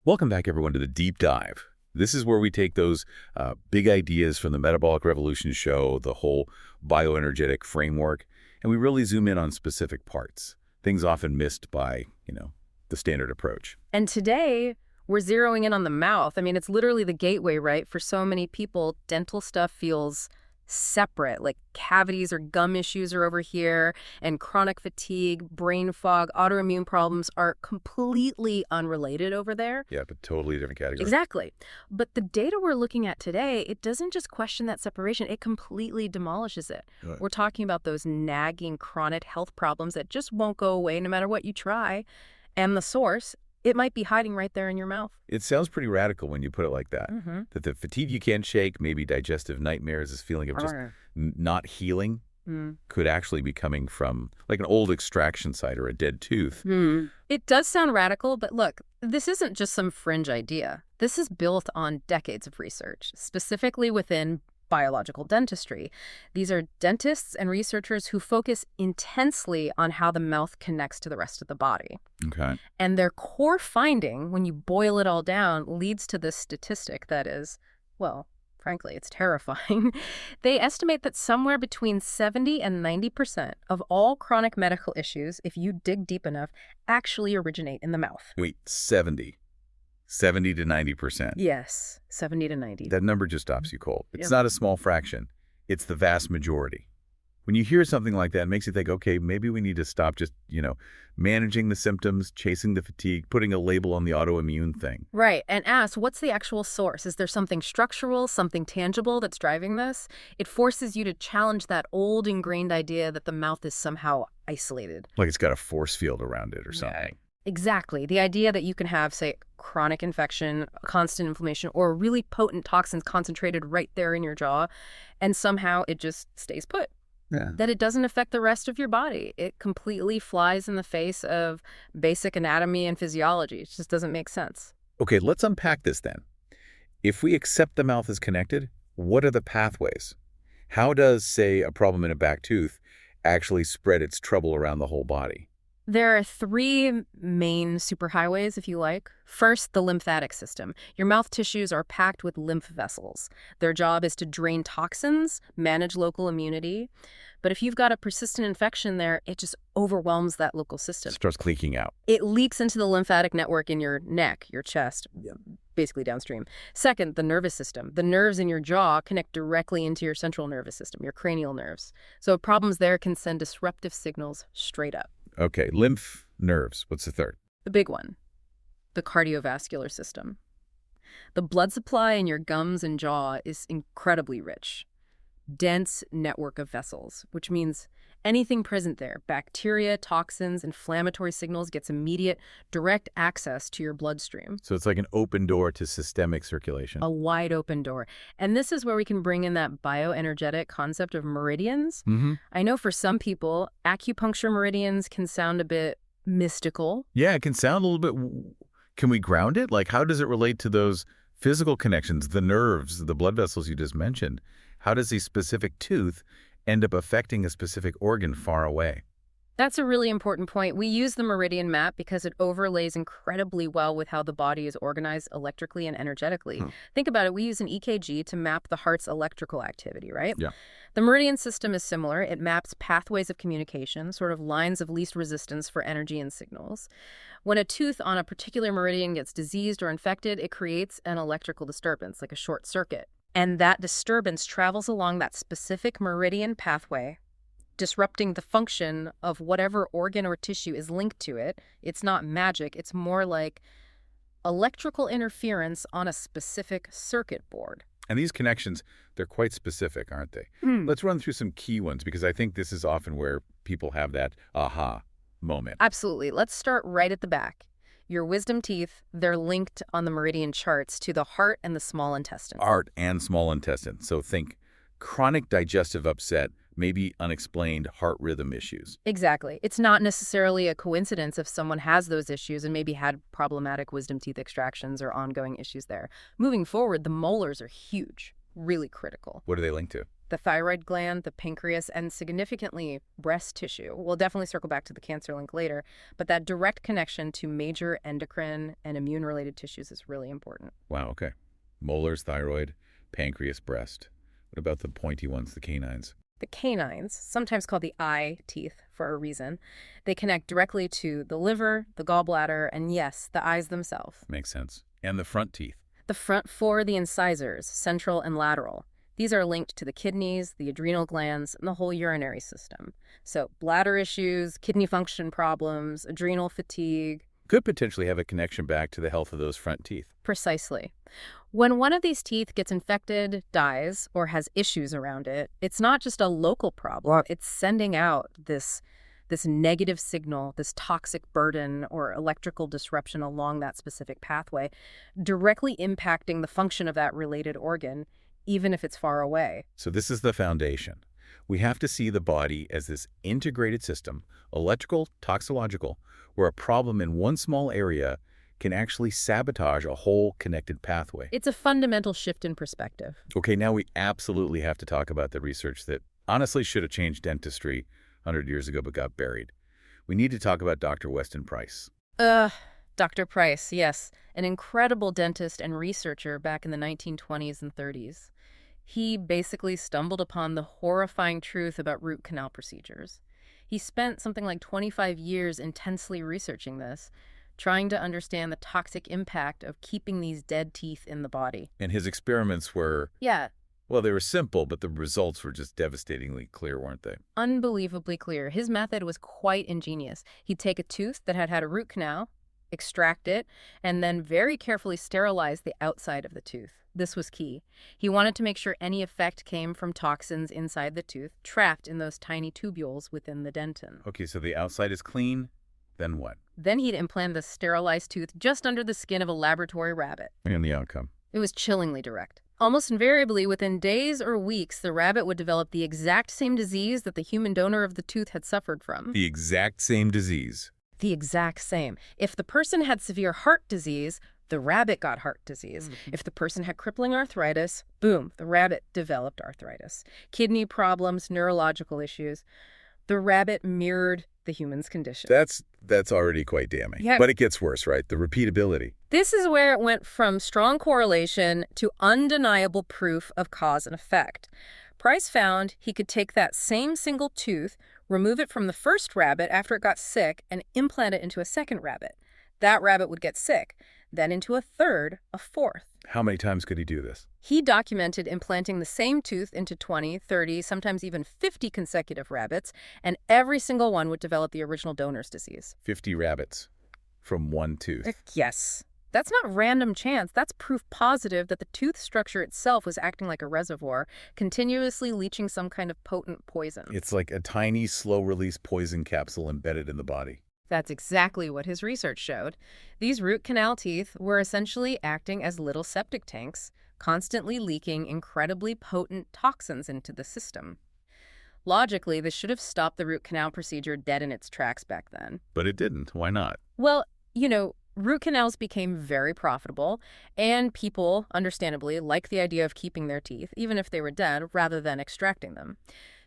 Welcome back, everyone, to the Deep Dive. This is where we take those big ideas from the Metabolic Revolution show, the whole bioenergetic framework, and we really zoom in on specific parts, things often missed by, the standard approach. And today, we're zeroing in on the mouth. I mean, it's literally the gateway, right? For so many people, dental stuff feels separate, like cavities or gum issues are over here, and chronic fatigue, brain fog, autoimmune problems are completely unrelated over there. Yeah, but totally different category. Exactly. But the data we're looking at today, it doesn't just question that separation, it completely demolishes it. Right. We're talking about those nagging chronic health problems that just won't go away no matter what you try. And the source, it might be hiding right there in your mouth. It sounds pretty radical when you put it like that. That the fatigue you can't shake, maybe digestive nightmares, this feeling of just not healing, could actually be coming from like an old extraction site or a dead tooth. It does sound radical, but look, this isn't just some fringe idea. This is built on decades of research, specifically within biological dentistry. These are dentists and researchers who focus intensely on how the mouth connects to the rest of the body. Okay. And their core finding, when you boil it all down, leads to this statistic that is, well, frankly, it's terrifying. They estimate that somewhere between 70 and 90% of all chronic medical issues, if you dig deep enough, actually originate in the mouth. Wait, 70 to 90%. Yes, 70 to 90. That number just stops you cold. It's not a small fraction. It's the vast majority. When you hear something like that, it makes you think, okay, maybe we need to stop just, managing the symptoms, chasing the fatigue, putting a label on the autoimmune thing. Right, and ask, what's the actual source? Is there something structural, something tangible that's driving this? It forces you to challenge that old ingrained idea that the mouth is somehow isolated. Like it's got a force field around it or something. Yeah. Exactly. The idea that you can have, say, chronic infection, constant inflammation, or really potent toxins concentrated right there in your jaw, and somehow it just stays put. Yeah. That it doesn't affect the rest of your body. It completely flies in the face of basic anatomy and physiology. It just doesn't make sense. Okay, let's unpack this then. If we accept the mouth is connected, what are the pathways? How does, say, a problem in a back tooth actually spread its trouble around the whole body? There are three main superhighways, if you like. First, the lymphatic system. Your mouth tissues are packed with lymph vessels. Their job is to drain toxins, manage local immunity. But if you've got a persistent infection there, it just overwhelms that local system. Starts leaking out. It leaks into the lymphatic network in your neck, your chest, basically downstream. Second, the nervous system. The nerves in your jaw connect directly into your central nervous system, your cranial nerves. So problems there can send disruptive signals straight up. Okay, lymph, nerves. What's the third? The big one, the cardiovascular system. The blood supply in your gums and jaw is incredibly rich. Dense network of vessels, which means anything present there, bacteria, toxins, inflammatory signals, gets immediate, direct access to your bloodstream. So it's like an open door to systemic circulation. A wide open door. And this is where we can bring in that bioenergetic concept of meridians. I know for some people, acupuncture meridians can sound a bit mystical. Yeah, it can sound a little bit... Can we ground it? Like, how does it relate to those physical connections, the nerves, the blood vessels you just mentioned? How does a specific tooth end up affecting a specific organ far away? That's a really important point. We use the meridian map because it overlays incredibly well with how the body is organized electrically and energetically. Think about it. We use an EKG to map the heart's electrical activity, right? Yeah. The meridian system is similar. It maps pathways of communication, sort of lines of least resistance for energy and signals. When a tooth on a particular meridian gets diseased or infected, it creates an electrical disturbance, like a short circuit. And that disturbance travels along that specific meridian pathway, disrupting the function of whatever organ or tissue is linked to it. It's not magic. It's more like electrical interference on a specific circuit board. And these connections, they're quite specific, aren't they? Let's run through some key ones, because I think this is often where people have that aha moment. Absolutely. Let's start right at the back. Your wisdom teeth, they're linked on the meridian charts to the heart and the small intestine. Heart and small intestine. So think chronic digestive upset, maybe unexplained heart rhythm issues. Exactly. It's not necessarily a coincidence if someone has those issues and maybe had problematic wisdom teeth extractions or ongoing issues there. Moving forward, the molars are huge, really critical. What are they linked to? the thyroid gland, the pancreas, and significantly breast tissue. We'll definitely circle back to the cancer link later, but that direct connection to major endocrine and immune-related tissues is really important. Wow, okay. Molars, thyroid, pancreas, breast. What about the pointy ones, the canines? The canines, sometimes called the eye teeth for a reason, they connect directly to the liver, the gallbladder, and yes, the eyes themselves. Makes sense. And the front teeth. The front four, the incisors, central and lateral. These are linked to the kidneys, the adrenal glands, and the whole urinary system. So bladder issues, kidney function problems, adrenal fatigue. Could potentially have a connection back to the health of those front teeth. Precisely. When one of these teeth gets infected, dies, or has issues around it, it's not just a local problem. It's sending out this negative signal, this toxic burden or electrical disruption along that specific pathway, directly impacting the function of that related organ, even if it's far away. So this is the foundation. We have to see the body as this integrated system, electrical, toxicological, where a problem in one small area can actually sabotage a whole connected pathway. It's a fundamental shift in perspective. Okay, now we absolutely have to talk about the research that honestly should have changed dentistry 100 years ago but got buried. We need to talk about Dr. Weston Price. Dr. Price, yes, an incredible dentist and researcher back in the 1920s and 30s. He basically stumbled upon the horrifying truth about root canal procedures. He spent something like 25 years intensely researching this, trying to understand the toxic impact of keeping these dead teeth in the body. And his experiments were, well, they were simple, but the results were just devastatingly clear, weren't they? Unbelievably clear. His method was quite ingenious. He'd take a tooth that had had a root canal, extract it, and then very carefully sterilize the outside of the tooth. This was key. He wanted to make sure any effect came from toxins inside the tooth, trapped in those tiny tubules within the dentin. Okay, so the outside is clean, then what? Then he'd implant the sterilized tooth just under the skin of a laboratory rabbit. And the outcome? It was chillingly direct. Almost invariably, within days or weeks, the rabbit would develop the exact same disease that the human donor of the tooth had suffered from. The exact same disease? The exact same. If the person had severe heart disease, the rabbit got heart disease. If the person had crippling arthritis, boom, the rabbit developed arthritis. Kidney problems, neurological issues. The rabbit mirrored the human's condition. That's already quite damning. Yeah. But it gets worse, right? The repeatability. This is where it went from strong correlation to undeniable proof of cause and effect. Price found he could take that same single tooth, remove it from the first rabbit after it got sick, and implant it into a second rabbit. That rabbit would get sick, then into a third, a fourth. How many times could he do this? He documented implanting the same tooth into 20, 30, sometimes even 50 consecutive rabbits, and every single one would develop the original donor's disease. 50 rabbits from one tooth. Yes. That's not random chance. That's proof positive that the tooth structure itself was acting like a reservoir, continuously leaching some kind of potent poison. It's like a tiny, slow-release poison capsule embedded in the body. That's exactly what his research showed. These root canal teeth were essentially acting as little septic tanks, constantly leaking incredibly potent toxins into the system. Logically, this should have stopped the root canal procedure dead in its tracks back then. But it didn't. Why not? Well, root canals became very profitable, and people, understandably, liked the idea of keeping their teeth, even if they were dead, rather than extracting them.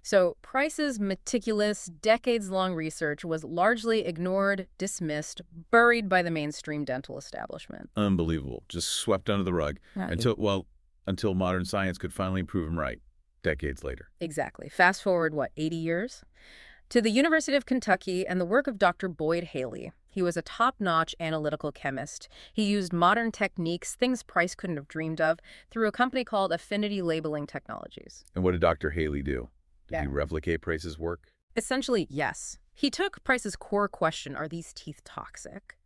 So Price's meticulous, decades-long research was largely ignored, dismissed, buried by the mainstream dental establishment. Unbelievable. Just swept under the rug until modern science could finally prove him right, decades later. Exactly. Fast forward, 80 years? To the University of Kentucky and the work of Dr. Boyd Haley. He was a top-notch analytical chemist. He used modern techniques, things Price couldn't have dreamed of, through a company called Affinity Labeling Technologies. And what did Dr. Haley do? Did he replicate Price's work? Essentially, yes. He took Price's core question, are these teeth toxic?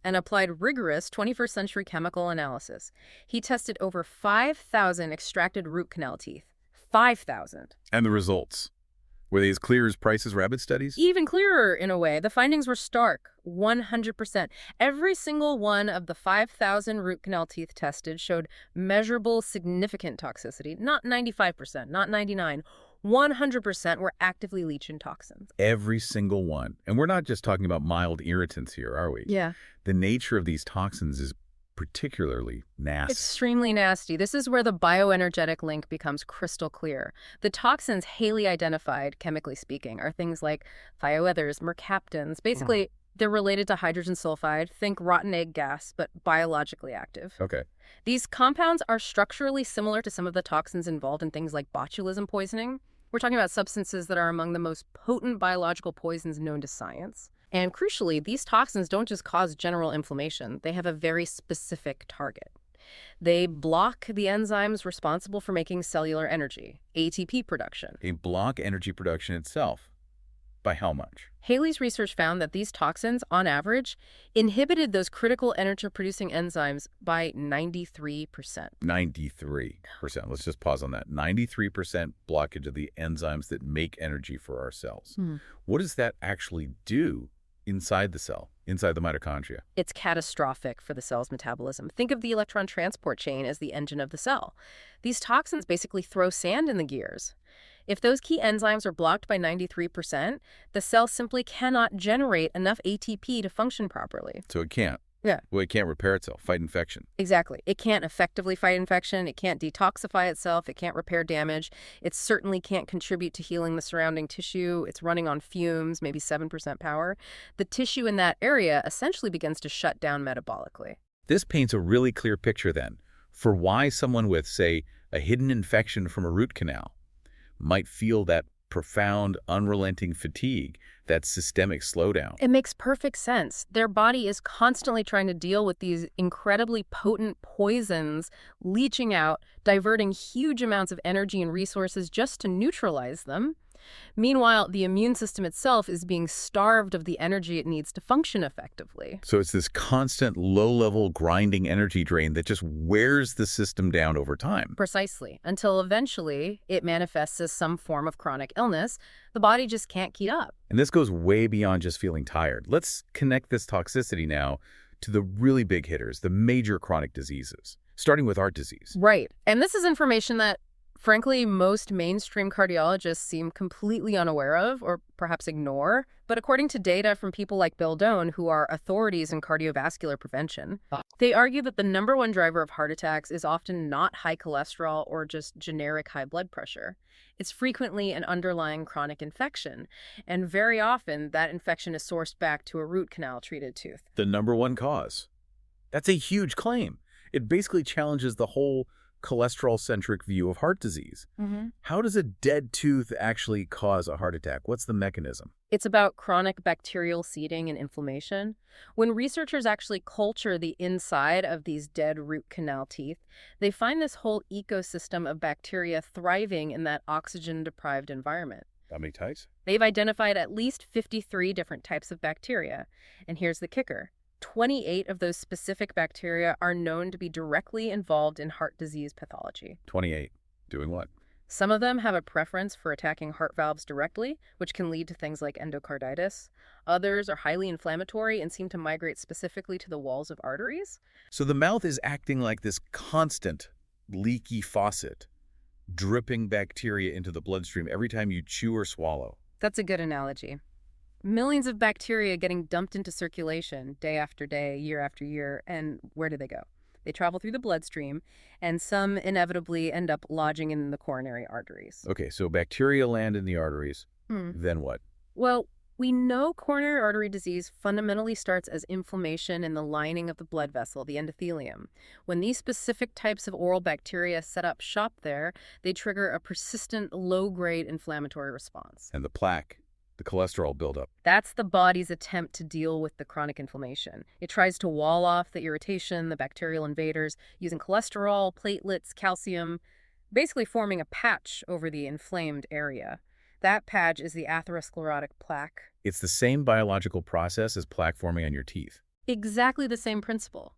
And applied rigorous 21st century chemical analysis. He tested over 5,000 extracted root canal teeth. 5,000. And the results? Were they as clear as Price's rabbit studies? Even clearer, in a way. The findings were stark, 100%. Every single one of the 5,000 root canal teeth tested showed measurable, significant toxicity. Not 95%, not 99%. 100% were actively leaching toxins. Every single one. And we're not just talking about mild irritants here, are we? Yeah. The nature of these toxins is particularly nasty. Extremely nasty. This is where the bioenergetic link becomes crystal clear. The toxins Haley identified, chemically speaking, are things like thioethers, mercaptans. Basically, they're related to hydrogen sulfide. Think rotten egg gas, but biologically active. Okay. These compounds are structurally similar to some of the toxins involved in things like botulism poisoning. We're talking about substances that are among the most potent biological poisons known to science. And crucially, these toxins don't just cause general inflammation. They have a very specific target. They block the enzymes responsible for making cellular energy, ATP production. They block energy production itself. By how much? Haley's research found that these toxins, on average, inhibited those critical energy-producing enzymes by 93%. 93%. Let's just pause on that. 93% blockage of the enzymes that make energy for our cells. What does that actually do inside the cell, inside the mitochondria? It's catastrophic for the cell's metabolism. Think of the electron transport chain as the engine of the cell. These toxins basically throw sand in the gears. If those key enzymes are blocked by 93%, the cell simply cannot generate enough ATP to function properly. So it can't. Yeah. Well, it can't repair itself, fight infection. Exactly. It can't effectively fight infection. It can't detoxify itself. It can't repair damage. It certainly can't contribute to healing the surrounding tissue. It's running on fumes, maybe 7% power. The tissue in that area essentially begins to shut down metabolically. This paints a really clear picture, then, for why someone with, say, a hidden infection from a root canal might feel that profound, unrelenting fatigue, that systemic slowdown. It makes perfect sense. Their body is constantly trying to deal with these incredibly potent poisons leaching out, diverting huge amounts of energy and resources just to neutralize them. Meanwhile, the immune system itself is being starved of the energy it needs to function effectively. So it's this constant low-level grinding energy drain that just wears the system down over time. Precisely. Until eventually it manifests as some form of chronic illness. The body just can't keep up. And this goes way beyond just feeling tired. Let's connect this toxicity now to the really big hitters, the major chronic diseases, starting with heart disease. Right. And this is information that frankly, most mainstream cardiologists seem completely unaware of or perhaps ignore. But according to data from people like Bill Doan, who are authorities in cardiovascular prevention, they argue that the #1 driver of heart attacks is often not high cholesterol or just generic high blood pressure. It's frequently an underlying chronic infection. And very often, that infection is sourced back to a root canal-treated tooth. The #1 cause. That's a huge claim. It basically challenges the whole cholesterol-centric view of heart disease. How does a dead tooth actually cause a heart attack? What's the mechanism? It's about chronic bacterial seeding and inflammation. When researchers actually culture the inside of these dead root canal teeth, they find this whole ecosystem of bacteria thriving in that oxygen-deprived environment. How many types? They've identified at least 53 different types of bacteria. And here's the kicker. 28 of those specific bacteria are known to be directly involved in heart disease pathology. 28. Doing what? Some of them have a preference for attacking heart valves directly, which can lead to things like endocarditis. Others are highly inflammatory and seem to migrate specifically to the walls of arteries. So the mouth is acting like this constant leaky faucet, dripping bacteria into the bloodstream every time you chew or swallow. That's a good analogy. Millions of bacteria getting dumped into circulation day after day, year after year, and where do they go? They travel through the bloodstream, and some inevitably end up lodging in the coronary arteries. Okay, so bacteria land in the arteries. Then what? Well, we know coronary artery disease fundamentally starts as inflammation in the lining of the blood vessel, the endothelium. When these specific types of oral bacteria set up shop there, they trigger a persistent low-grade inflammatory response. And the plaque, the cholesterol buildup. That's the body's attempt to deal with the chronic inflammation. It tries to wall off the irritation, the bacterial invaders, using cholesterol, platelets, calcium, basically forming a patch over the inflamed area. That patch is the atherosclerotic plaque. It's the same biological process as plaque forming on your teeth. Exactly the same principle.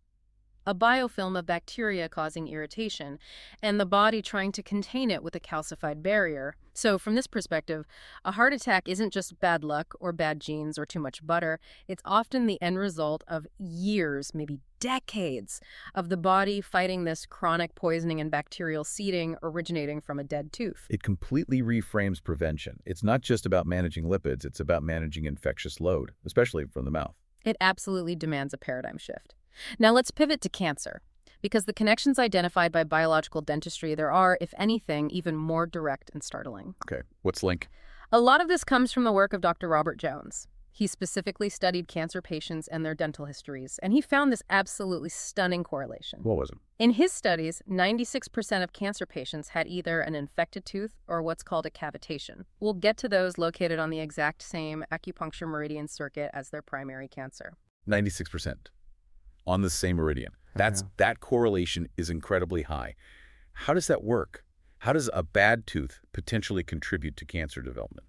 A biofilm of bacteria causing irritation, and the body trying to contain it with a calcified barrier. So from this perspective, a heart attack isn't just bad luck or bad genes or too much butter. It's often the end result of years, maybe decades, of the body fighting this chronic poisoning and bacterial seeding originating from a dead tooth. It completely reframes prevention. It's not just about managing lipids, it's about managing infectious load, especially from the mouth. It absolutely demands a paradigm shift. Now let's pivot to cancer, because the connections identified by biological dentistry, there are, if anything, even more direct and startling. Okay, what's the link? A lot of this comes from the work of Dr. Robert Jones. He specifically studied cancer patients and their dental histories, and he found this absolutely stunning correlation. What was it? In his studies, 96% of cancer patients had either an infected tooth or what's called a cavitation. We'll get to those located on the exact same acupuncture meridian circuit as their primary cancer. 96% on the same meridian. That correlation is incredibly high. How does that work? How does a bad tooth potentially contribute to cancer development?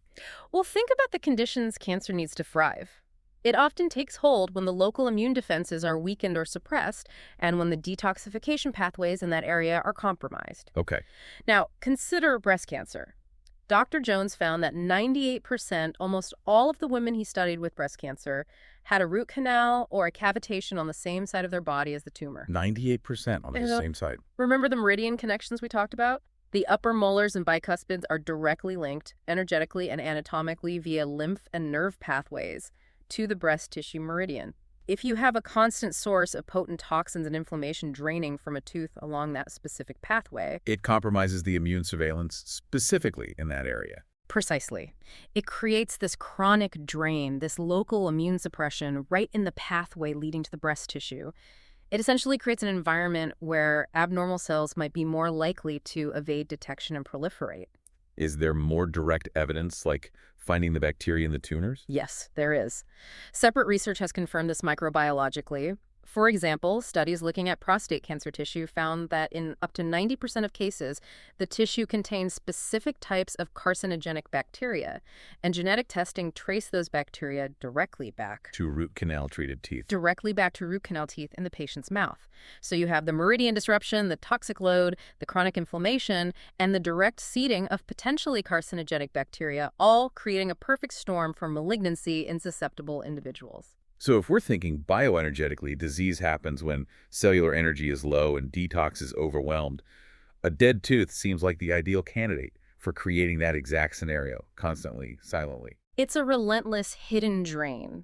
Well, think about the conditions cancer needs to thrive. It often takes hold when the local immune defenses are weakened or suppressed, and when the detoxification pathways in that area are compromised. Okay. Now, consider breast cancer. Dr. Jones found that 98%, almost all of the women he studied with breast cancer, had a root canal or a cavitation on the same side of their body as the tumor. 98% on the same side. Remember the meridian connections we talked about? The upper molars and bicuspids are directly linked, energetically and anatomically, via lymph and nerve pathways to the breast tissue meridian. If you have a constant source of potent toxins and inflammation draining from a tooth along that specific pathway, it compromises the immune surveillance specifically in that area. Precisely. It creates this chronic drain, this local immune suppression right in the pathway leading to the breast tissue. It essentially creates an environment where abnormal cells might be more likely to evade detection and proliferate. Is there more direct evidence, like finding the bacteria in the tumors? Yes, there is. Separate research has confirmed this microbiologically. For example, studies looking at prostate cancer tissue found that in up to 90% of cases, the tissue contains specific types of carcinogenic bacteria, and genetic testing traced those bacteria directly back to root canal treated teeth. Directly back to root canal teeth in the patient's mouth. So you have the meridian disruption, the toxic load, the chronic inflammation, and the direct seeding of potentially carcinogenic bacteria, all creating a perfect storm for malignancy in susceptible individuals. So if we're thinking bioenergetically, disease happens when cellular energy is low and detox is overwhelmed. A dead tooth seems like the ideal candidate for creating that exact scenario, constantly, silently. It's a relentless hidden drain.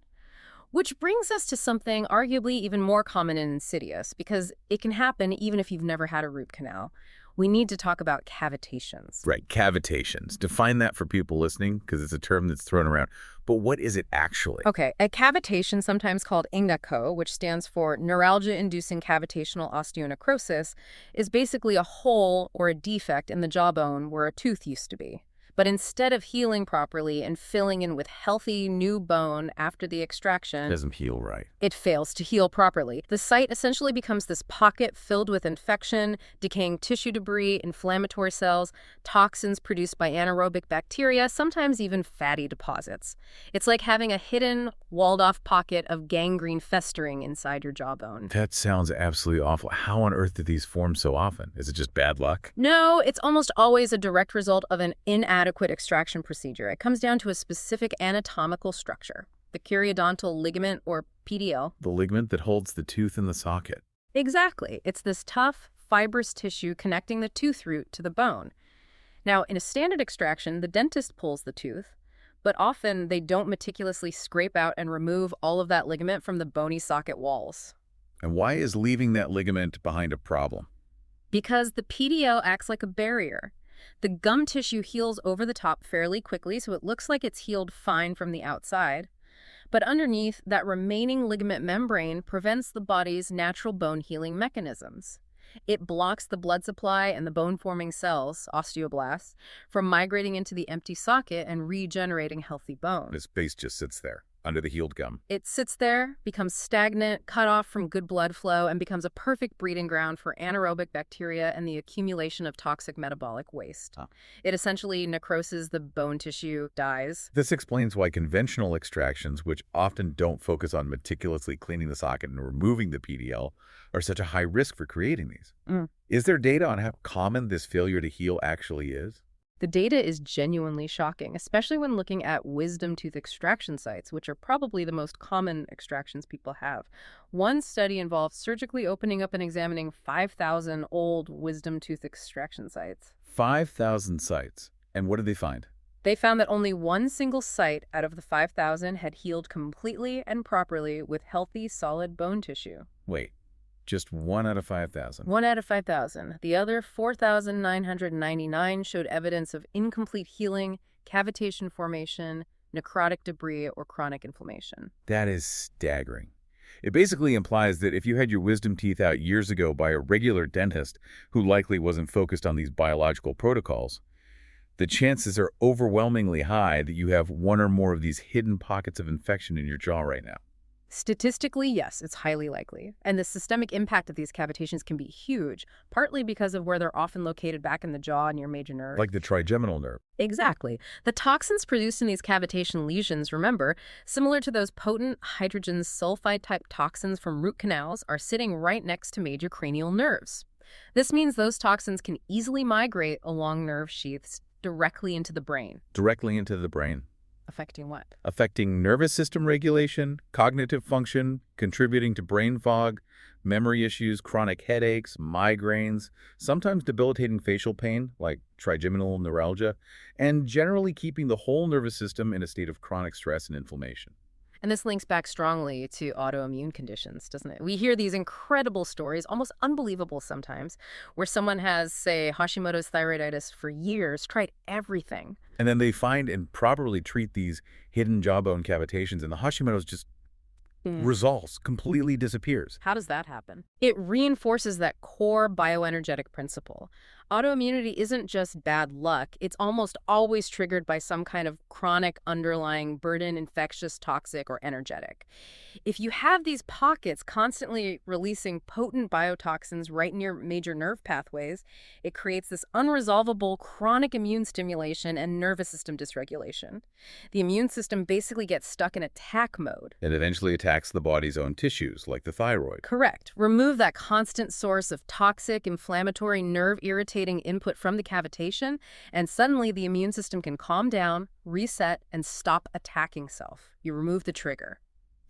Which brings us to something arguably even more common and insidious, because it can happen even if you've never had a root canal. We need to talk about cavitations. Right, cavitations. Define that for people listening, because it's a term that's thrown around. But what is it actually? Okay, a cavitation, sometimes called ingako, which stands for neuralgia-inducing cavitational osteonecrosis, is basically a hole or a defect in the jawbone where a tooth used to be. But instead of healing properly and filling in with healthy new bone after the extraction, It doesn't heal right. it fails to heal properly. The site essentially becomes this pocket filled with infection, decaying tissue debris, inflammatory cells, toxins produced by anaerobic bacteria, sometimes even fatty deposits. It's like having a hidden, walled-off pocket of gangrene festering inside your jawbone. That sounds absolutely awful. How on earth do these form so often? Is it just bad luck? No, it's almost always a direct result of an inadequate extraction procedure. It comes down to a specific anatomical structure, the periodontal ligament, or PDL. The ligament that holds the tooth in the socket. Exactly. It's this tough, fibrous tissue connecting the tooth root to the bone. Now, in a standard extraction, the dentist pulls the tooth, but often they don't meticulously scrape out and remove all of that ligament from the bony socket walls. And why is leaving that ligament behind a problem? Because the PDL acts like a barrier. The gum tissue heals over the top fairly quickly, so it looks like it's healed fine from the outside. But underneath, that remaining ligament membrane prevents the body's natural bone healing mechanisms. It blocks the blood supply and the bone-forming cells, osteoblasts, from migrating into the empty socket and regenerating healthy bone. This base just sits there, under the healed gum. It sits there, becomes stagnant, cut off from good blood flow, and becomes a perfect breeding ground for anaerobic bacteria and the accumulation of toxic metabolic waste. It essentially necroses the bone tissue, dies. This explains why conventional extractions, which often don't focus on meticulously cleaning the socket and removing the PDL, are such a high risk for creating these. Is there data on how common this failure to heal actually is? The data is genuinely shocking, especially when looking at wisdom tooth extraction sites, which are probably the most common extractions people have. One study involved surgically opening up and examining 5,000 old wisdom tooth extraction sites. 5,000 sites. And what did they find? They found that only one single site out of the 5,000 had healed completely and properly with healthy, solid bone tissue. Wait, just 1 out of 5,000. 1 out of 5,000. The other 4,999 showed evidence of incomplete healing, cavitation formation, necrotic debris, or chronic inflammation. That is staggering. It basically implies that if you had your wisdom teeth out years ago by a regular dentist who likely wasn't focused on these biological protocols, the chances are overwhelmingly high that you have one or more of these hidden pockets of infection in your jaw right now. Statistically, yes, it's highly likely. And the systemic impact of these cavitations can be huge, partly because of where they're often located back in the jaw near major nerve. Like the trigeminal nerve. Exactly. The toxins produced in these cavitation lesions, remember, similar to those potent hydrogen sulfide-type toxins from root canals, are sitting right next to major cranial nerves. This means those toxins can easily migrate along nerve sheaths directly into the brain. Directly into the brain. Affecting what? Affecting nervous system regulation, cognitive function, contributing to brain fog, memory issues, chronic headaches, migraines, sometimes debilitating facial pain like trigeminal neuralgia, and generally keeping the whole nervous system in a state of chronic stress and inflammation. And this links back strongly to autoimmune conditions, doesn't it? We hear these incredible stories, almost unbelievable sometimes, where someone has, say, Hashimoto's thyroiditis for years, tried everything. And then they find and properly treat these hidden jawbone cavitations, and the Hashimoto's just resolves, completely disappears. How does that happen? It reinforces that core bioenergetic principle. Autoimmunity isn't just bad luck. It's almost always triggered by some kind of chronic underlying burden, infectious, toxic, or energetic. If you have these pockets constantly releasing potent biotoxins right near major nerve pathways, it creates this unresolvable chronic immune stimulation and nervous system dysregulation. The immune system basically gets stuck in attack mode. It eventually attacks the body's own tissues, like the thyroid. Correct. Remove that constant source of toxic, inflammatory, nerve-irritating input from the cavitation, and suddenly the immune system can calm down, reset, and stop attacking self. You remove the trigger.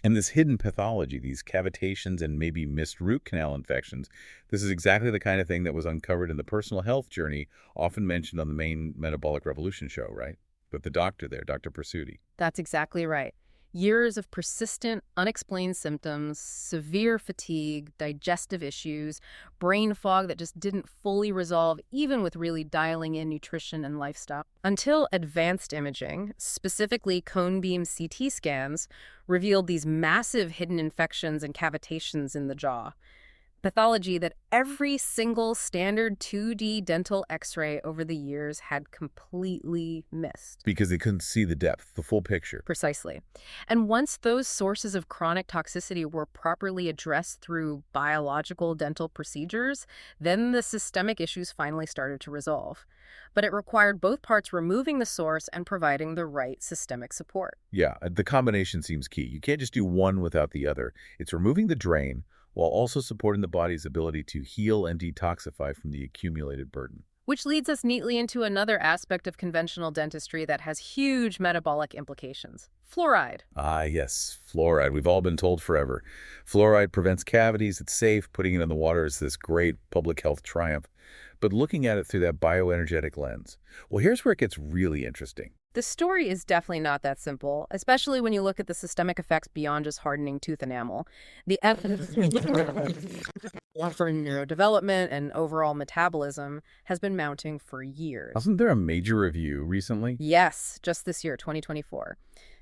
And this hidden pathology, these cavitations and maybe missed root canal infections, this is exactly the kind of thing that was uncovered in the personal health journey, often mentioned on the main Metabolic Revolution show, right? With the doctor there, Dr. Pursuti. That's exactly right. Years of persistent, unexplained symptoms, severe fatigue, digestive issues, brain fog that just didn't fully resolve even with really dialing in nutrition and lifestyle. Until advanced imaging, specifically cone beam CT scans, revealed these massive hidden infections and cavitations in the jaw. Pathology that every single standard 2D dental x-ray over the years had completely missed. Because they couldn't see the depth, the full picture. Precisely. And once those sources of chronic toxicity were properly addressed through biological dental procedures, then the systemic issues finally started to resolve. But it required both parts removing the source and providing the right systemic support. Yeah, the combination seems key. You can't just do one without the other. It's removing the drain while also supporting the body's ability to heal and detoxify from the accumulated burden. Which leads us neatly into another aspect of conventional dentistry that has huge metabolic implications. Fluoride. Ah, yes, fluoride. We've all been told forever. Fluoride prevents cavities, it's safe, putting it in the water is this great public health triumph. But looking at it through that bioenergetic lens, well, here's where it gets really interesting. The story is definitely not that simple, especially when you look at the systemic effects beyond just hardening tooth enamel. The evidence for neurodevelopment and overall metabolism has been mounting for years. Wasn't there a major review recently? Yes, just this year, 2024.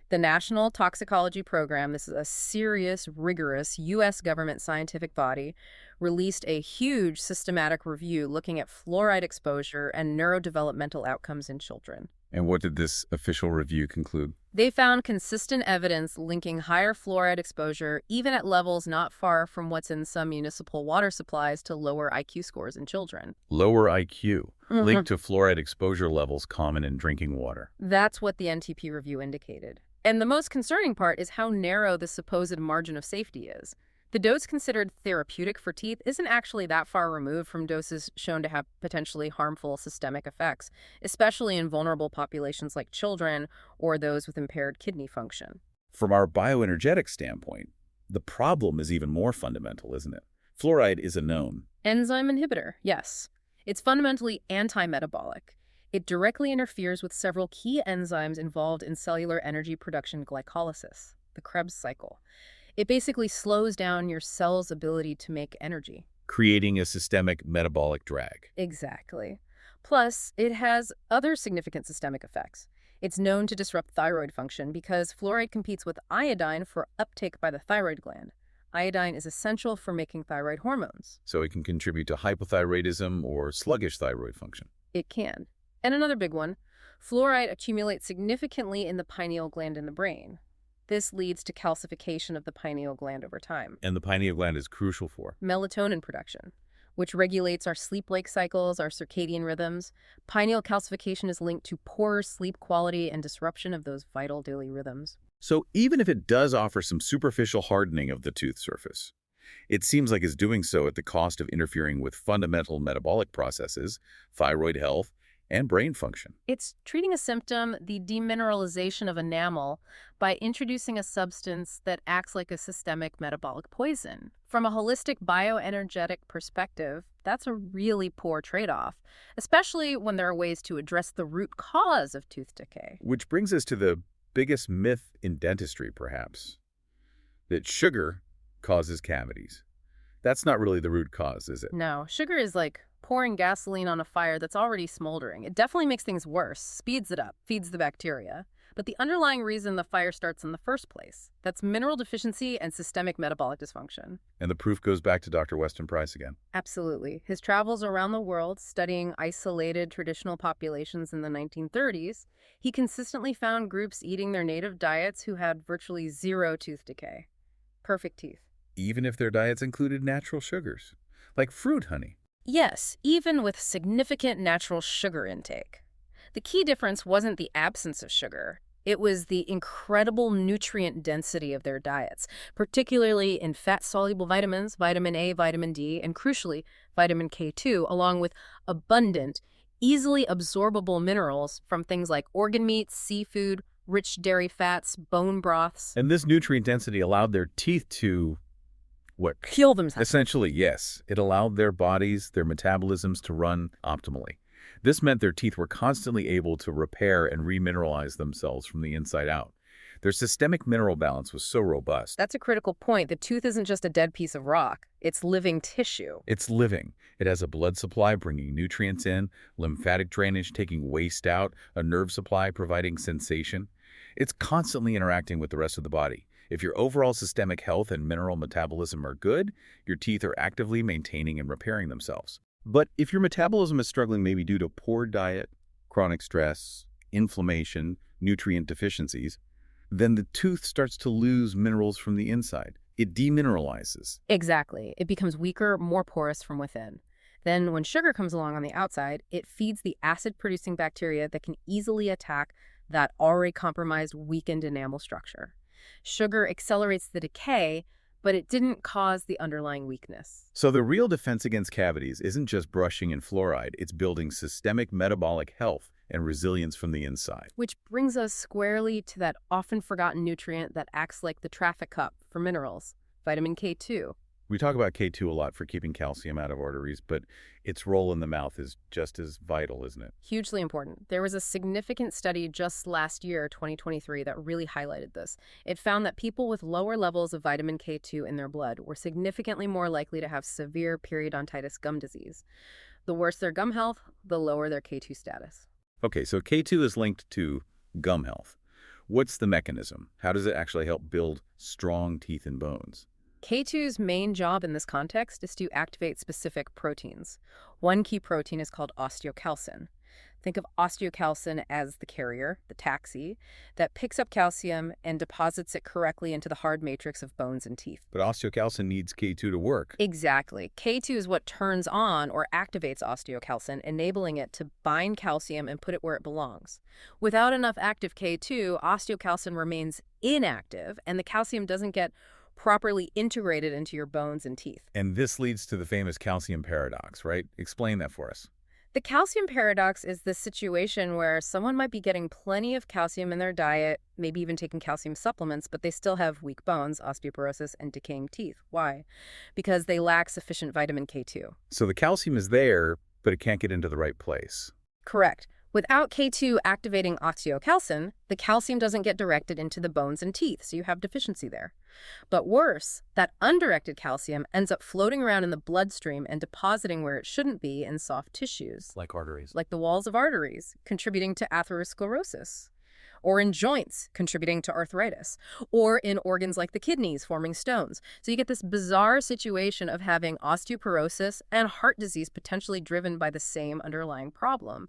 The National Toxicology Program, this is a serious, rigorous U.S. government scientific body, released a huge systematic review looking at fluoride exposure and neurodevelopmental outcomes in children. And what did this official review conclude? They found consistent evidence linking higher fluoride exposure, even at levels not far from what's in some municipal water supplies, to lower IQ scores in children. Lower IQ, linked to fluoride exposure levels common in drinking water. That's what the NTP review indicated. And the most concerning part is how narrow the supposed margin of safety is. The dose considered therapeutic for teeth isn't actually that far removed from doses shown to have potentially harmful systemic effects, especially in vulnerable populations like children or those with impaired kidney function. From our bioenergetic standpoint, the problem is even more fundamental, isn't it? Fluoride is a known Enzyme inhibitor, yes. It's fundamentally anti-metabolic. It directly interferes with several key enzymes involved in cellular energy production glycolysis, the Krebs cycle. It basically slows down your cell's ability to make energy. creating a systemic metabolic drag. Exactly. Plus, it has other significant systemic effects. It's known to disrupt thyroid function because fluoride competes with iodine for uptake by the thyroid gland. Iodine is essential for making thyroid hormones. So it can contribute to hypothyroidism or sluggish thyroid function. It can. And another big one, fluoride accumulates significantly in the pineal gland in the brain. This leads to calcification of the pineal gland over time. And the pineal gland is crucial for. Melatonin production, which regulates our sleep-wake cycles, our circadian rhythms. Pineal calcification is linked to poorer sleep quality and disruption of those vital daily rhythms. So even if it does offer some superficial hardening of the tooth surface, it seems like it's doing so at the cost of interfering with fundamental metabolic processes, thyroid health, and brain function. It's treating a symptom, the demineralization of enamel, by introducing a substance that acts like a systemic metabolic poison. From a holistic bioenergetic perspective, that's a really poor trade-off, especially when there are ways to address the root cause of tooth decay. Which brings us to the biggest myth in dentistry, perhaps, that sugar causes cavities. That's not really the root cause, is it? No, sugar is like pouring gasoline on a fire that's already smoldering. It definitely makes things worse, speeds it up, feeds the bacteria. But the underlying reason the fire starts in the first place, that's mineral deficiency and systemic metabolic dysfunction. And the proof goes back to Dr. Weston Price again. Absolutely. His travels around the world studying isolated traditional populations in the 1930s, he consistently found groups eating their native diets who had virtually zero tooth decay. Perfect teeth. Even if their diets included natural sugars, like fruit honey. Yes, even with significant natural sugar intake. The key difference wasn't the absence of sugar. It was the incredible nutrient density of their diets, particularly in fat-soluble vitamins, vitamin A, vitamin D, and crucially, vitamin K2, along with abundant, easily absorbable minerals from things like organ meats, seafood, rich dairy fats, bone broths. And this nutrient density allowed their teeth to Heal themselves. Essentially, yes. It allowed their bodies, their metabolisms to run optimally. This meant their teeth were constantly able to repair and remineralize themselves from the inside out. Their systemic mineral balance was so robust. That's a critical point. The tooth isn't just a dead piece of rock. It's living tissue. It's living. It has a blood supply bringing nutrients in, lymphatic drainage taking waste out, a nerve supply providing sensation. It's constantly interacting with the rest of the body. If your overall systemic health and mineral metabolism are good, your teeth are actively maintaining and repairing themselves. But if your metabolism is struggling maybe due to poor diet, chronic stress, inflammation, nutrient deficiencies, then the tooth starts to lose minerals from the inside. It demineralizes. Exactly. It becomes weaker, more porous from within. Then when sugar comes along on the outside, it feeds the acid-producing bacteria that can easily attack that already compromised, weakened enamel structure. Sugar accelerates the decay, but it didn't cause the underlying weakness. So the real defense against cavities isn't just brushing and fluoride, it's building systemic metabolic health and resilience from the inside. Which brings us squarely to that often forgotten nutrient that acts like the traffic cop for minerals, vitamin K2. We talk about K2 a lot for keeping calcium out of arteries, but its role in the mouth is just as vital, isn't it? Hugely important. There was a significant study just last year, 2023, that really highlighted this. It found that people with lower levels of vitamin K2 in their blood were significantly more likely to have severe periodontitis gum disease. The worse their gum health, the lower their K2 status. Okay, so K2 is linked to gum health. What's the mechanism? How does it actually help build strong teeth and bones? K2's main job in this context is to activate specific proteins. One key protein is called osteocalcin. Think of osteocalcin as the carrier, the taxi, that picks up calcium and deposits it correctly into the hard matrix of bones and teeth. But osteocalcin needs K2 to work. Exactly. K2 is what turns on or activates osteocalcin, enabling it to bind calcium and put it where it belongs. Without enough active K2, osteocalcin remains inactive, and the calcium doesn't get properly integrated into your bones and teeth. And this leads to the famous calcium paradox, right? Explain that for us. The calcium paradox is the situation where someone might be getting plenty of calcium in their diet, maybe even taking calcium supplements, but they still have weak bones, osteoporosis, and decaying teeth. Why? Because they lack sufficient vitamin K2. So the calcium is there, but it can't get into the right place. Correct. Without K2 activating osteocalcin, the calcium doesn't get directed into the bones and teeth, so you have deficiency there. But worse, that undirected calcium ends up floating around in the bloodstream and depositing where it shouldn't be in soft tissues, Like arteries. like the walls of arteries, contributing to atherosclerosis, or in joints, contributing to arthritis, or in organs like the kidneys, forming stones. So you get this bizarre situation of having osteoporosis and heart disease potentially driven by the same underlying problem: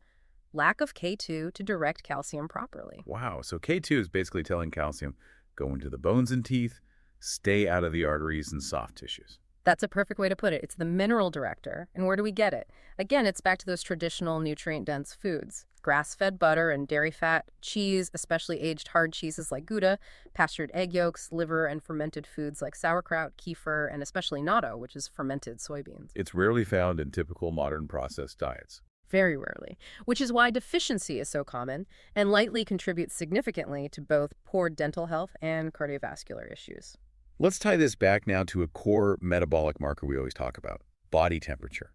lack of K2 to direct calcium properly. Wow, so K2 is basically telling calcium, go into the bones and teeth, stay out of the arteries and soft tissues. That's a perfect way to put it. It's the mineral director. And where do we get it? Again, it's back to those traditional nutrient-dense foods: grass-fed butter and dairy fat, cheese, especially aged hard cheeses like Gouda, pastured egg yolks, liver, and fermented foods like sauerkraut, kefir, and especially natto, which is fermented soybeans. It's rarely found in typical modern processed diets. Very rarely, which is why deficiency is so common and likely contributes significantly to both poor dental health and cardiovascular issues. Let's tie this back now to a core metabolic marker we always talk about: body temperature.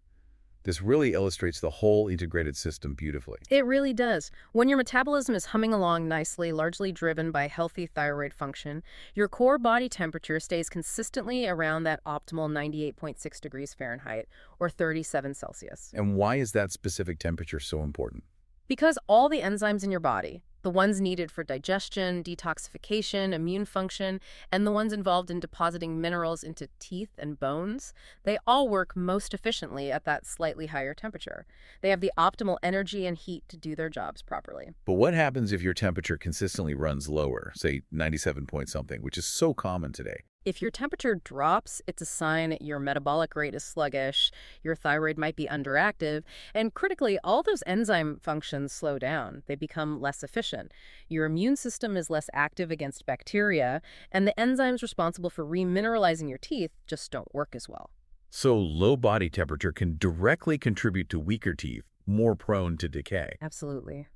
This really illustrates the whole integrated system beautifully. It really does. When your metabolism is humming along nicely, largely driven by healthy thyroid function, your core body temperature stays consistently around that optimal 98.6 degrees Fahrenheit, or 37 Celsius. And why is that specific temperature so important? Because all the enzymes in your body, the ones needed for digestion, detoxification, immune function, and the ones involved in depositing minerals into teeth and bones, they all work most efficiently at that slightly higher temperature. They have the optimal energy and heat to do their jobs properly. But what happens if your temperature consistently runs lower, say 97 point something, which is so common today? If your temperature drops, it's a sign your metabolic rate is sluggish, your thyroid might be underactive, and critically, all those enzyme functions slow down. They become less efficient. Your immune system is less active against bacteria, and the enzymes responsible for remineralizing your teeth just don't work as well. So low body temperature can directly contribute to weaker teeth, more prone to decay. Absolutely.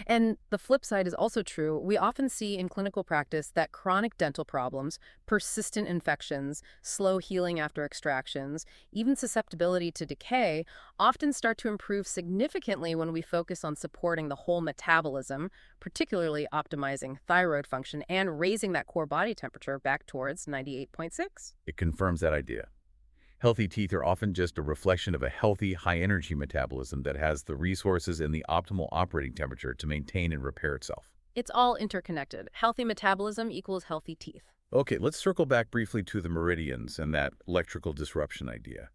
And the flip side is also true. We often see in clinical practice that chronic dental problems, persistent infections, slow healing after extractions, even susceptibility to decay, often start to improve significantly when we focus on supporting the whole metabolism, particularly optimizing thyroid function and raising that core body temperature back towards 98.6. It confirms that idea. Healthy teeth are often just a reflection of a healthy, high-energy metabolism that has the resources and the optimal operating temperature to maintain and repair itself. It's all interconnected. Healthy metabolism equals healthy teeth. Okay, let's circle back briefly to the meridians and that electrical disruption idea.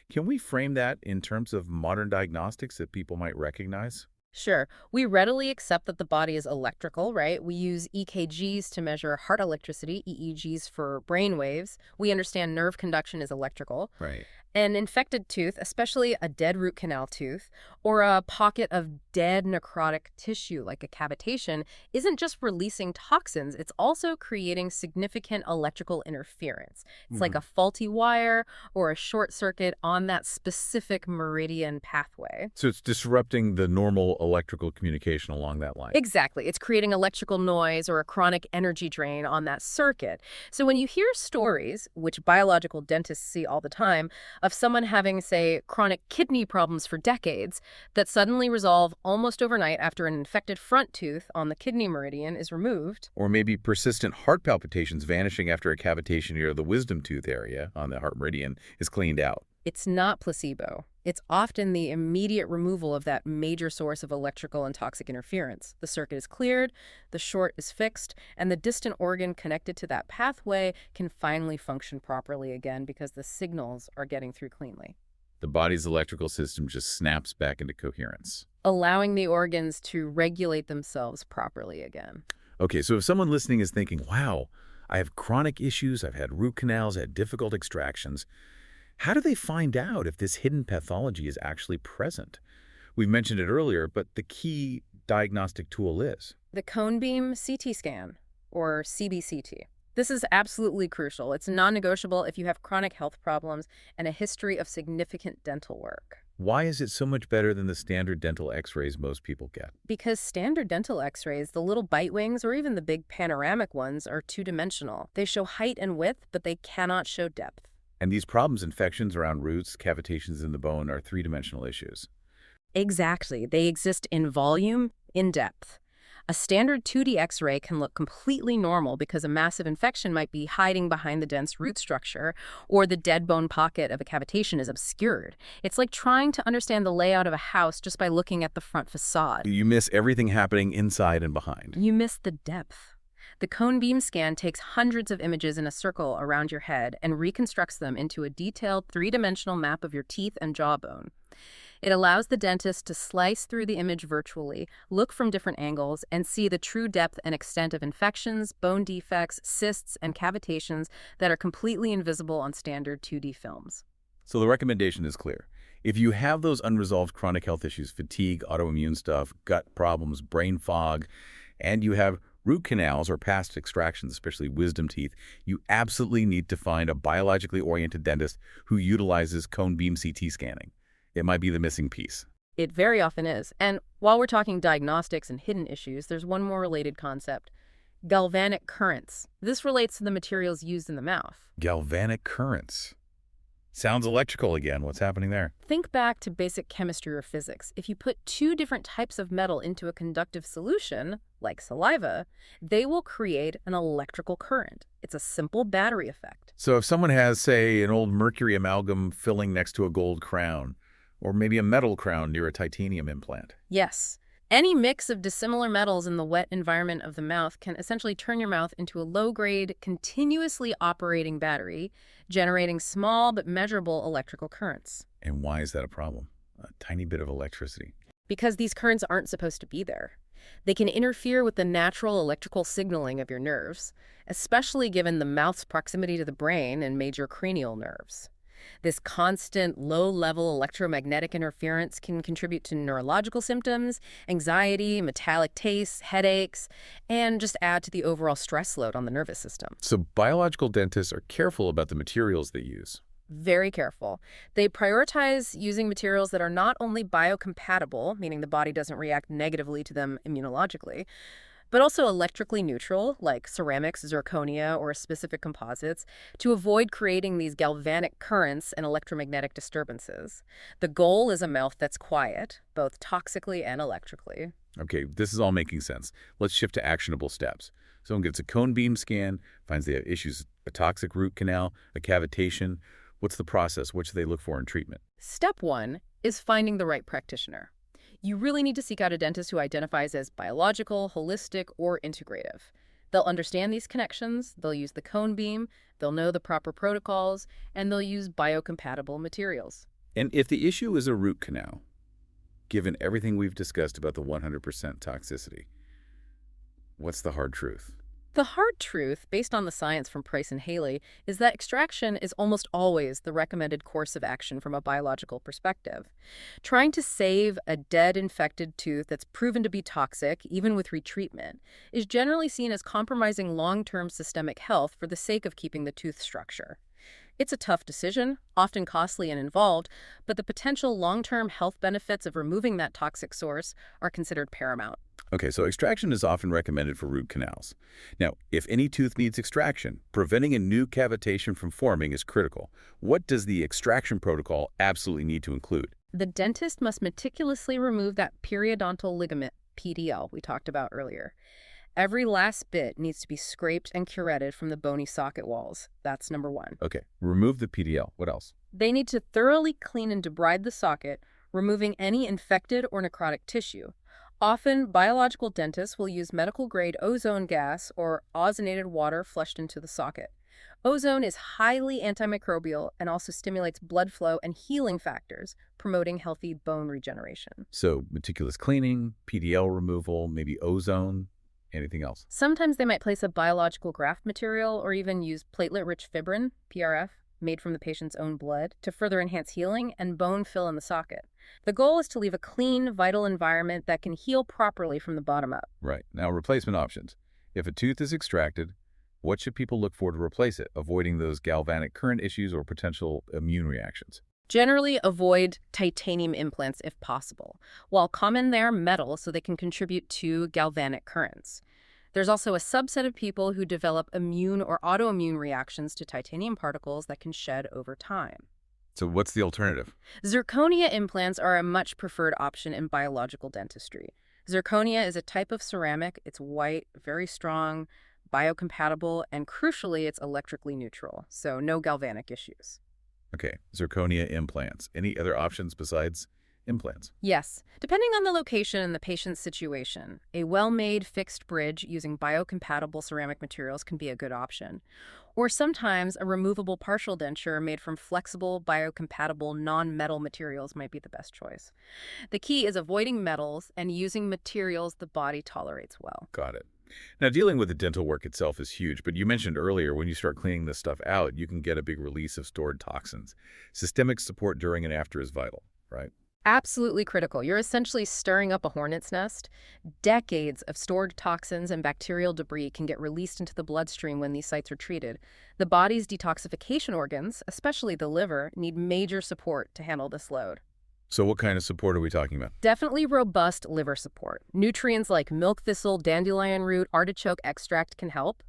Can we frame that in terms of modern diagnostics that people might recognize? Sure. We readily accept that the body is electrical, right? We use EKGs to measure heart electricity, EEGs for brain waves. We understand nerve conduction is electrical. Right. An infected tooth, especially a dead root canal tooth, or a pocket of dead necrotic tissue like a cavitation, isn't just releasing toxins, it's also creating significant electrical interference. It's like a faulty wire or a short circuit on that specific meridian pathway. So it's disrupting the normal electrical communication along that line. Exactly. It's creating electrical noise or a chronic energy drain on that circuit. So when you hear stories, which biological dentists see all the time, of someone having, say, chronic kidney problems for decades that suddenly resolve almost overnight after an infected front tooth on the kidney meridian is removed. Or maybe persistent heart palpitations vanishing after a cavitation near the wisdom tooth area on the heart meridian is cleaned out. It's not placebo. It's often the immediate removal of that major source of electrical and toxic interference. The circuit is cleared, the short is fixed, and the distant organ connected to that pathway can finally function properly again because the signals are getting through cleanly. The body's electrical system just snaps back into coherence. Allowing the organs to regulate themselves properly again. Okay, so if someone listening is thinking, wow, I have chronic issues, I've had root canals, I had difficult extractions, how do they find out if this hidden pathology is actually present? We've mentioned it earlier, but the key diagnostic tool is the cone beam CT scan, or CBCT. This is absolutely crucial. It's non-negotiable if you have chronic health problems and a history of significant dental work. Why is it so much better than the standard dental x-rays most people get? Because standard dental x-rays, the little bite wings or even the big panoramic ones, are two-dimensional. They show height and width, but they cannot show depth. And these problems, infections around roots, cavitations in the bone, are three-dimensional issues. Exactly. They exist in volume, in depth. A standard 2D X-ray can look completely normal because a massive infection might be hiding behind the dense root structure, or the dead bone pocket of a cavitation is obscured. It's like trying to understand the layout of a house just by looking at the front facade. You miss everything happening inside and behind. You miss the depth. The cone beam scan takes hundreds of images in a circle around your head and reconstructs them into a detailed three-dimensional map of your teeth and jawbone. It allows the dentist to slice through the image virtually, look from different angles, and see the true depth and extent of infections, bone defects, cysts, and cavitations that are completely invisible on standard 2D films. So the recommendation is clear. If you have those unresolved chronic health issues, fatigue, autoimmune stuff, gut problems, brain fog, and you have root canals or past extractions, especially wisdom teeth, you absolutely need to find a biologically oriented dentist who utilizes cone beam CT scanning. It might be the missing piece. It very often is. And while we're talking diagnostics and hidden issues, there's one more related concept: galvanic currents. This relates to the materials used in the mouth. Galvanic currents. Sounds electrical again. What's happening there? Think back to basic chemistry or physics. If you put two different types of metal into a conductive solution, like saliva, they will create an electrical current. It's a simple battery effect. So if someone has, say, an old mercury amalgam filling next to a gold crown, or maybe a metal crown near a titanium implant. Yes. Any mix of dissimilar metals in the wet environment of the mouth can essentially turn your mouth into a low-grade, continuously operating battery, generating small but measurable electrical currents. And why is that a problem? A tiny bit of electricity. Because these currents aren't supposed to be there. They can interfere with the natural electrical signaling of your nerves, especially given the mouth's proximity to the brain and major cranial nerves. This constant, low-level electromagnetic interference can contribute to neurological symptoms, anxiety, metallic tastes, headaches, and just add to the overall stress load on the nervous system. So biological dentists are careful about the materials they use. Very careful. They prioritize using materials that are not only biocompatible, meaning the body doesn't react negatively to them immunologically, but also electrically neutral, like ceramics, zirconia, or specific composites, to avoid creating these galvanic currents and electromagnetic disturbances. The goal is a mouth that's quiet, both toxically and electrically. Okay, this is all making sense. Let's shift to actionable steps. Someone gets a cone beam scan, finds they have issues, a toxic root canal, a cavitation. What's the process? What should they look for in treatment? Step one is finding the right practitioner. You really need to seek out a dentist who identifies as biological, holistic, or integrative. They'll understand these connections, they'll use the cone beam, they'll know the proper protocols, and they'll use biocompatible materials. And if the issue is a root canal, given everything we've discussed about the 100% toxicity, what's the hard truth? The hard truth, based on the science from Price and Haley, is that extraction is almost always the recommended course of action from a biological perspective. Trying to save a dead infected tooth that's proven to be toxic, even with retreatment, is generally seen as compromising long-term systemic health for the sake of keeping the tooth structure. It's a tough decision, often costly and involved, but the potential long-term health benefits of removing that toxic source are considered paramount. Okay, so extraction is often recommended for root canals. Now, if any tooth needs extraction, preventing a new cavitation from forming is critical. What does the extraction protocol absolutely need to include? The dentist must meticulously remove that periodontal ligament, PDL, we talked about earlier. Every last bit needs to be scraped and curetted from the bony socket walls. That's number one. Okay, remove the PDL. What else? They need to thoroughly clean and debride the socket, removing any infected or necrotic tissue. Often, biological dentists will use medical-grade ozone gas or ozonated water flushed into the socket. Ozone is highly antimicrobial and also stimulates blood flow and healing factors, promoting healthy bone regeneration. So, meticulous cleaning, PDL removal, maybe ozone, anything else? Sometimes they might place a biological graft material or even use platelet-rich fibrin, PRF, made from the patient's own blood, to further enhance healing and bone fill in the socket. The goal is to leave a clean, vital environment that can heal properly from the bottom up. Right. Now, replacement options. If a tooth is extracted, what should people look for to replace it, avoiding those galvanic current issues or potential immune reactions? Generally, avoid titanium implants if possible. While common, they are metal, so they can contribute to galvanic currents. There's also a subset of people who develop immune or autoimmune reactions to titanium particles that can shed over time. So what's the alternative? Zirconia implants are a much preferred option in biological dentistry. Zirconia is a type of ceramic. It's white, very strong, biocompatible, and crucially, it's electrically neutral, so no galvanic issues. Okay, zirconia implants. Any other options besides implants? Yes, depending on the location and the patient's situation, a well-made fixed bridge using biocompatible ceramic materials can be a good option. Or sometimes a removable partial denture made from flexible, biocompatible, non-metal materials might be the best choice. The key is avoiding metals and using materials the body tolerates well. Got it. Now, dealing with the dental work itself is huge, but you mentioned earlier when you start cleaning this stuff out, you can get a big release of stored toxins. Systemic support during and after is vital, right? Absolutely critical. You're essentially stirring up a hornet's nest. Decades of stored toxins and bacterial debris can get released into the bloodstream when these sites are treated. The body's detoxification organs, especially the liver, need major support to handle this load. So what kind of support are we talking about? Definitely robust liver support. Nutrients like milk thistle, dandelion root, artichoke extract can help.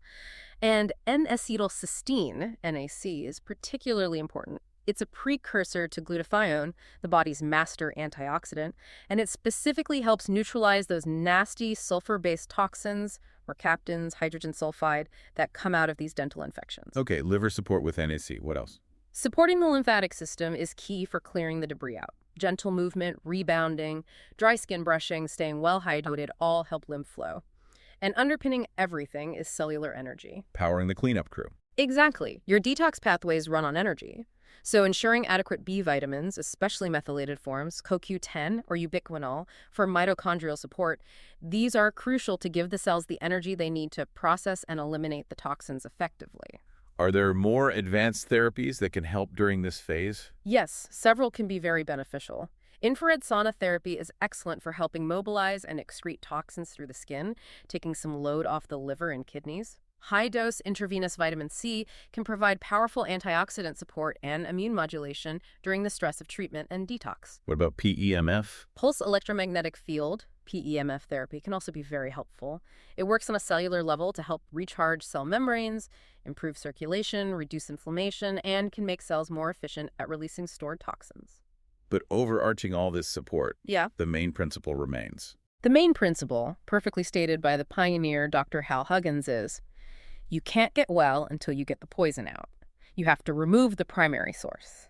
And N-acetylcysteine, NAC, is particularly important. It's a precursor to glutathione, the body's master antioxidant, and it specifically helps neutralize those nasty sulfur-based toxins, mercaptans, hydrogen sulfide, that come out of these dental infections. Okay, liver support with NAC. What else? Supporting the lymphatic system is key for clearing the debris out. Gentle movement, rebounding, dry skin brushing, staying well hydrated all help lymph flow. And underpinning everything is cellular energy. Powering the cleanup crew. Exactly. Your detox pathways run on energy. So ensuring adequate B vitamins, especially methylated forms, CoQ10 or ubiquinol, for mitochondrial support, these are crucial to give the cells the energy they need to process and eliminate the toxins effectively. Are there more advanced therapies that can help during this phase? Yes, several can be very beneficial. Infrared sauna therapy is excellent for helping mobilize and excrete toxins through the skin, taking some load off the liver and kidneys. High-dose intravenous vitamin C can provide powerful antioxidant support and immune modulation during the stress of treatment and detox. What about PEMF? Pulse electromagnetic field, PEMF therapy, can also be very helpful. It works on a cellular level to help recharge cell membranes, improve circulation, reduce inflammation, and can make cells more efficient at releasing stored toxins. But overarching all this support, Yeah. the main principle remains. The main principle, perfectly stated by the pioneer Dr. Hal Huggins, is you can't get well until you get the poison out. You have to remove the primary source.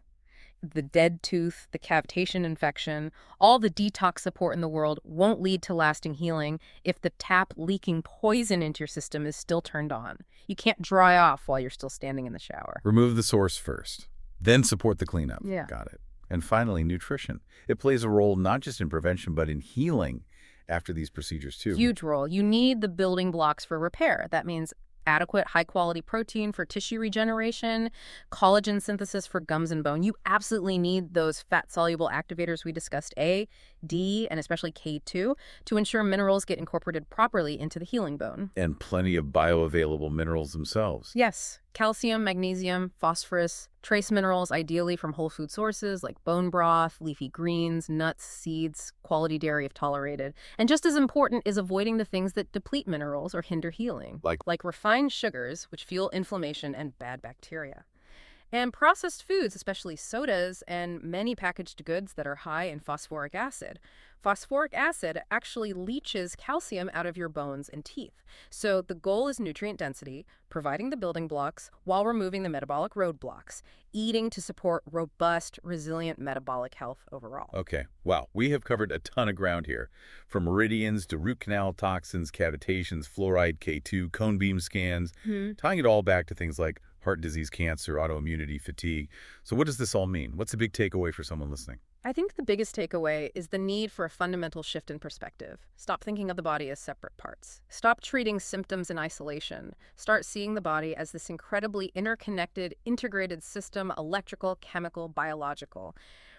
The dead tooth, the cavitation infection, all the detox support in the world won't lead to lasting healing if the tap leaking poison into your system is still turned on. You can't dry off while you're still standing in the shower. Remove the source first, then support the cleanup. Yeah. Got it. And finally, nutrition. It plays a role not just in prevention, but in healing after these procedures too. Huge role. You need the building blocks for repair. That means adequate high-quality protein for tissue regeneration, collagen synthesis for gums and bone. You absolutely need those fat-soluble activators we discussed, A, D, and especially K2, to ensure minerals get incorporated properly into the healing bone. And plenty of bioavailable minerals themselves. Yes, calcium, magnesium, phosphorus, trace minerals ideally from whole food sources like bone broth, leafy greens, nuts, seeds, quality dairy if tolerated. And just as important is avoiding the things that deplete minerals or hinder healing, like refined sugars, which fuel inflammation and bad bacteria. And processed foods, especially sodas and many packaged goods that are high in phosphoric acid. Phosphoric acid actually leaches calcium out of your bones and teeth. So the goal is nutrient density, providing the building blocks while removing the metabolic roadblocks, eating to support robust, resilient metabolic health overall. Okay. Wow. We have covered a ton of ground here, from meridians to root canal toxins, cavitations, fluoride, K2, cone beam scans, tying it all back to things like heart disease, cancer, autoimmunity, fatigue. So what does this all mean? What's the big takeaway for someone listening? I think the biggest takeaway is the need for a fundamental shift in perspective. Stop thinking of the body as separate parts. Stop treating symptoms in isolation. Start seeing the body as this incredibly interconnected, integrated system, electrical, chemical, biological.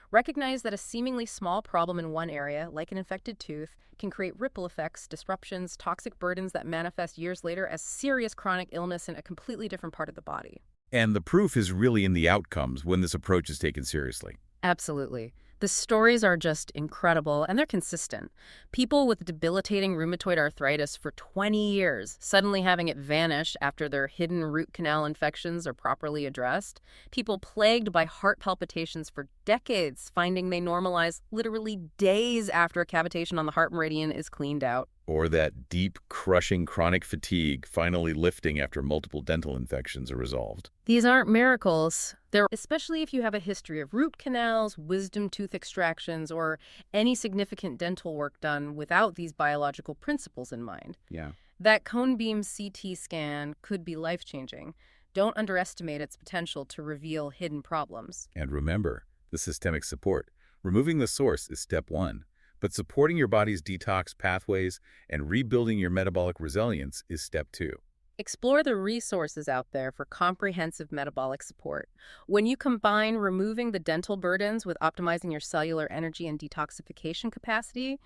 Recognize that a seemingly small problem in one area, like an infected tooth, can create ripple effects, disruptions, toxic burdens that manifest years later as serious chronic illness in a completely different part of the body. And the proof is really in the outcomes when this approach is taken seriously. Absolutely. The stories are just incredible, and they're consistent. People with debilitating rheumatoid arthritis for 20 years suddenly having it vanish after their hidden root canal infections are properly addressed. People plagued by heart palpitations for decades finding they normalize literally days after a cavitation on the heart meridian is cleaned out. Or that deep, crushing chronic fatigue finally lifting after multiple dental infections are resolved. These aren't miracles. They're especially if you have a history of root canals, wisdom tooth extractions, or any significant dental work done without these biological principles in mind. Yeah. That cone beam CT scan could be life-changing. Don't underestimate its potential to reveal hidden problems. And remember, the systemic support. Removing the source is step one, but supporting your body's detox pathways and rebuilding your metabolic resilience is step two. Explore the resources out there for comprehensive metabolic support. When you combine removing the dental burdens with optimizing your cellular energy and detoxification capacity,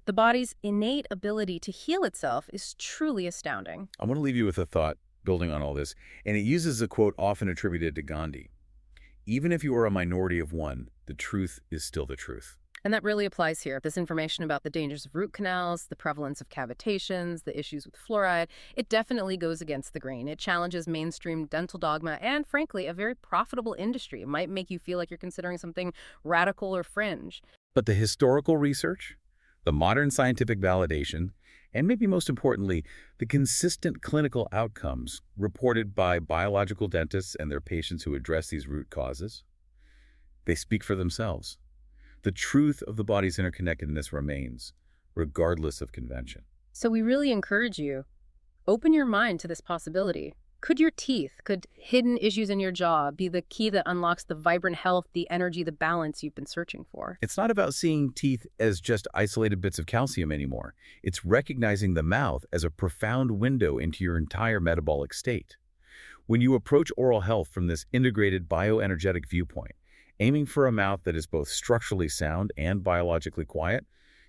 the body's innate ability to heal itself is truly astounding. I want to leave you with a thought building on all this, and it uses a quote often attributed to Gandhi. Even if you are a minority of one, the truth is still the truth. And that really applies here. This information about the dangers of root canals, the prevalence of cavitations, the issues with fluoride, it definitely goes against the grain. It challenges mainstream dental dogma and, frankly, a very profitable industry. It might make you feel like you're considering something radical or fringe. But the historical research, the modern scientific validation, and maybe most importantly, the consistent clinical outcomes reported by biological dentists and their patients who address these root causes, they speak for themselves. The truth of the body's interconnectedness remains, regardless of convention. So we really encourage you, open your mind to this possibility. Could your teeth, could hidden issues in your jaw be the key that unlocks the vibrant health, the energy, the balance you've been searching for? It's not about seeing teeth as just isolated bits of calcium anymore. It's recognizing the mouth as a profound window into your entire metabolic state. When you approach oral health from this integrated bioenergetic viewpoint, aiming for a mouth that is both structurally sound and biologically quiet,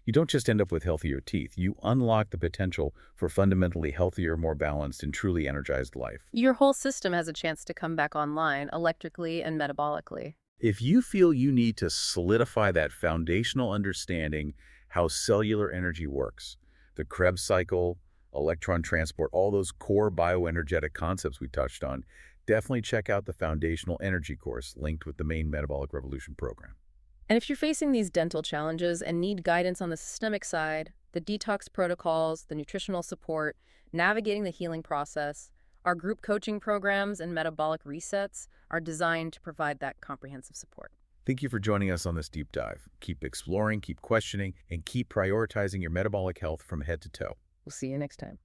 you don't just end up with healthier teeth. You unlock the potential for fundamentally healthier, more balanced, and truly energized life. Your whole system has a chance to come back online electrically and metabolically. If you feel you need to solidify that foundational understanding how cellular energy works, the Krebs cycle, electron transport, all those core bioenergetic concepts we touched on, definitely check out the Foundational Energy course linked with the main Metabolic Revolution program. And if you're facing these dental challenges and need guidance on the systemic side, the detox protocols, the nutritional support, navigating the healing process, our group coaching programs and metabolic resets are designed to provide that comprehensive support. Thank you for joining us on this deep dive. Keep exploring, keep questioning, and keep prioritizing your metabolic health from head to toe. We'll see you next time.